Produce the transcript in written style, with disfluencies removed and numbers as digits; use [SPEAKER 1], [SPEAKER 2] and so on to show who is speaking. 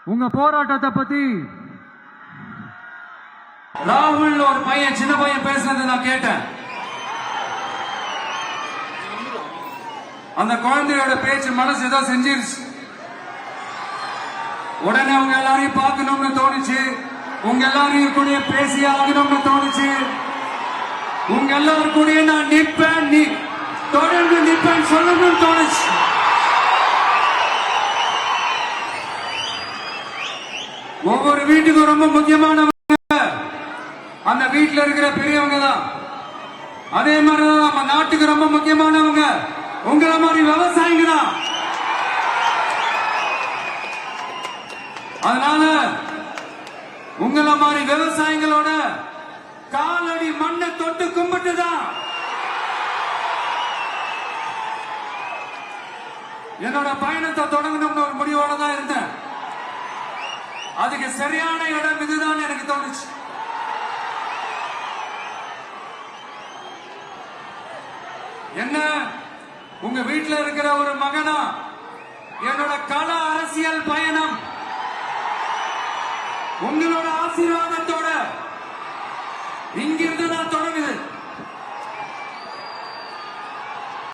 [SPEAKER 1] உங்க போராட்டத்தை பத்தி
[SPEAKER 2] ராகுல் ஒரு பையன் சின்ன பையன் பேசுனதை நான் கேட்டேன். அந்த குழந்தையோட பேச்சு மனசு ஏதோ செஞ்சிருச்சு. உடனே அவங்க எல்லாரையும் பார்க்கணும்னு தோணுச்சு, உங்க எல்லாரையும் கூட பேசி ஆகணும்னு தோணுச்சு, உங்க எல்லாரும் கூட நான் நிற்பேன், நீ தொடர்ந்து நிற்பேன் சொல்லணும்னு தோணுச்சு. ஒவ்வொரு வீட்டுக்கும் ரொம்ப முக்கியமானவங்க அந்த வீட்டுல இருக்கிற பெரியவங்க தான். அதே மாதிரிதான் நம்ம நாட்டுக்கு ரொம்ப முக்கியமானவங்க உங்களை மாதிரி விவசாயிங்க தான். அதனால உங்களை மாதிரி விவசாயிகளோட காலடி மண்ணை தொட்டு கும்பிட்டுதான் என்னோட பயணத்தை தொடங்கணும்னு ஒரு முடிவோட தான் இருந்தேன். அதுக்கு சரியான இடம் இதுதான் எனக்கு தோணுச்சு. என்ன உங்க வீட்டுல இருக்கிற ஒரு மகனா என்னோட கள அரசியல் பயணம் உங்களோட ஆசீர்வாதத்தோட இங்கிருந்து நான் தொடங்குது.